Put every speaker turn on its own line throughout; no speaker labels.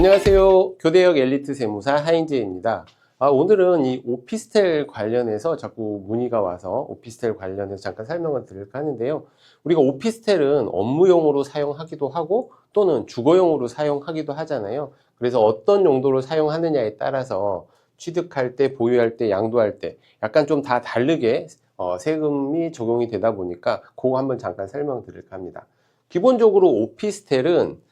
안녕하세요. 교대역 엘리트 세무사 하인재입니다. 오늘은 이 오피스텔 관련해서 자꾸 문의가 와서 오피스텔 관련해서 잠깐 설명을 드릴까 하는데요. 우리가 오피스텔은 업무용으로 사용하기도 하고 또는 주거용으로 사용하기도 하잖아요. 그래서 어떤 용도로 사용하느냐에 따라서 취득할 때, 보유할 때, 양도할 때 약간 좀 다 다르게 세금이 적용이 되다 보니까 그거 한번 잠깐 설명드릴까 합니다. 기본적으로 오피스텔은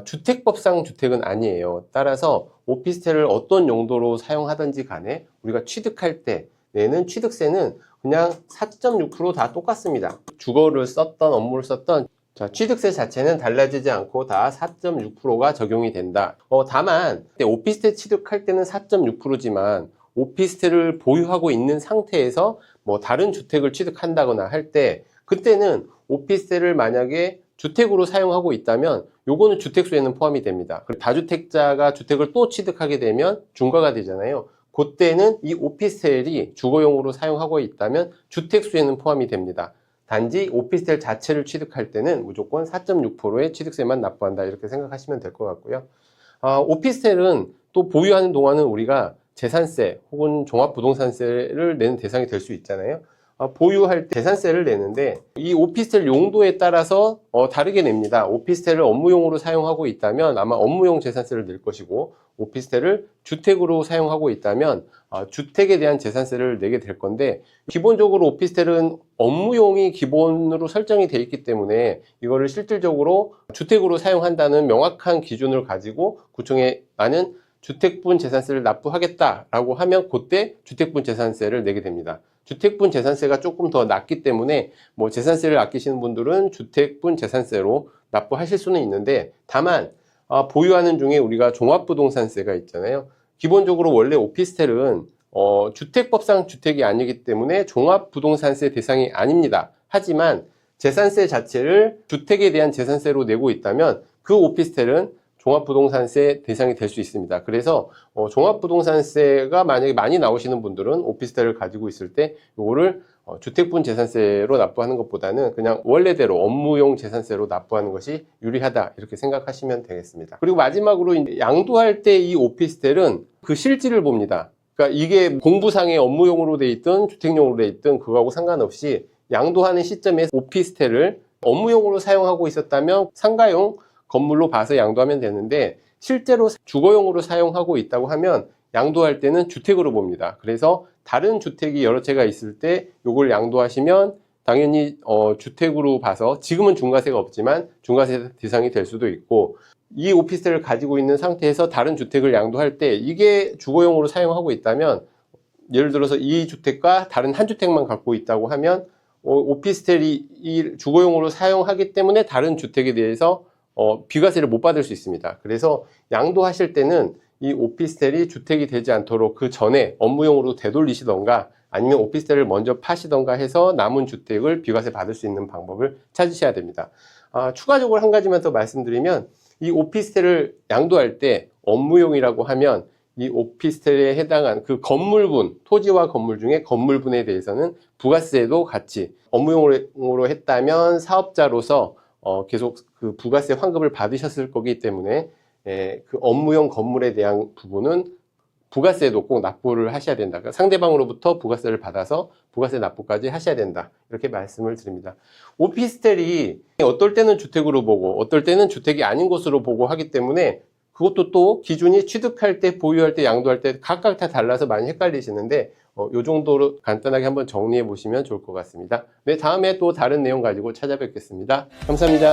주택법상 주택은 아니에요. 따라서 오피스텔을 어떤 용도로 사용하든지 간에 우리가 취득할 때 내는 취득세는 그냥 4.6% 다 똑같습니다. 주거를 썼던 업무를 썼던 취득세 자체는 달라지지 않고 다 4.6%가 적용이 된다. 다만 오피스텔 취득할 때는 4.6%지만 오피스텔을 보유하고 있는 상태에서 뭐 다른 주택을 취득한다거나 할 때 그때는 오피스텔을 만약에 주택으로 사용하고 있다면 요거는 주택수에는 포함이 됩니다. 다주택자가 주택을 또 취득하게 되면 중과가 되잖아요. 그때는 이 오피스텔이 주거용으로 사용하고 있다면 주택수에는 포함이 됩니다. 단지 오피스텔 자체를 취득할 때는 무조건 4.6%의 취득세만 납부한다 이렇게 생각하시면 될 것 같고요. 오피스텔은 또 보유하는 동안은 우리가 재산세 혹은 종합부동산세를 내는 대상이 될 수 있잖아요. 보유할 때 재산세를 내는데 이 오피스텔 용도에 따라서 다르게 냅니다. 오피스텔을 업무용으로 사용하고 있다면 아마 업무용 재산세를 낼 것이고 오피스텔을 주택으로 사용하고 있다면 주택에 대한 재산세를 내게 될 건데 기본적으로 오피스텔은 업무용이 기본으로 설정이 되어 있기 때문에 이거를 실질적으로 주택으로 사용한다는 명확한 기준을 가지고 구청에 나는 주택분 재산세를 납부하겠다라고 하면 그때 주택분 재산세를 내게 됩니다. 주택분 재산세가 조금 더 낮기 때문에 뭐 재산세를 아끼시는 분들은 주택분 재산세로 납부하실 수는 있는데 다만 보유하는 중에 우리가 종합부동산세가 있잖아요. 기본적으로 원래 오피스텔은 주택법상 주택이 아니기 때문에 종합부동산세 대상이 아닙니다. 하지만 재산세 자체를 주택에 대한 재산세로 내고 있다면 그 오피스텔은 종합부동산세 대상이 될 수 있습니다. 그래서 종합부동산세가 만약에 많이 나오시는 분들은 오피스텔을 가지고 있을 때 이거를 주택분 재산세로 납부하는 것보다는 그냥 원래대로 업무용 재산세로 납부하는 것이 유리하다 이렇게 생각하시면 되겠습니다. 그리고 마지막으로 양도할 때 이 오피스텔은 그 실지를 봅니다. 그러니까 이게 공부상의 업무용으로 돼 있든 주택용으로 돼 있든 그거하고 상관없이 양도하는 시점에 오피스텔을 업무용으로 사용하고 있었다면 상가용 건물로 봐서 양도하면 되는데 실제로 주거용으로 사용하고 있다고 하면 양도할 때는 주택으로 봅니다. 그래서 다른 주택이 여러 채가 있을 때 이걸 양도하시면 당연히 주택으로 봐서 지금은 중과세가 없지만 중과세 대상이 될 수도 있고 이 오피스텔을 가지고 있는 상태에서 다른 주택을 양도할 때 이게 주거용으로 사용하고 있다면 예를 들어서 이 주택과 다른 한 주택만 갖고 있다고 하면 오피스텔이 이 주거용으로 사용하기 때문에 다른 주택에 대해서 비과세를 못 받을 수 있습니다. 그래서 양도하실 때는 이 오피스텔이 주택이 되지 않도록 그 전에 업무용으로 되돌리시던가 아니면 오피스텔을 먼저 파시던가 해서 남은 주택을 비과세 받을 수 있는 방법을 찾으셔야 됩니다. 추가적으로 한 가지만 더 말씀드리면 이 오피스텔을 양도할 때 업무용이라고 하면 이 오피스텔에 해당한 그 건물분, 토지와 건물 중에 건물분에 대해서는 부가세도 같이 업무용으로 했다면 사업자로서 계속 그 부가세 환급을 받으셨을 거기 때문에 그 업무용 건물에 대한 부분은 부가세도 꼭 납부를 하셔야 된다. 그러니까 상대방으로부터 부가세를 받아서 부가세 납부까지 하셔야 된다. 이렇게 말씀을 드립니다. 오피스텔이 어떨 때는 주택으로 보고 어떨 때는 주택이 아닌 곳으로 보고 하기 때문에 그것도 또 기준이 취득할 때, 보유할 때, 양도할 때 각각 다 달라서 많이 헷갈리시는데 요 정도로 간단하게 한번 정리해 보시면 좋을 것 같습니다. 네, 다음에 또 다른 내용 가지고 찾아뵙겠습니다. 감사합니다.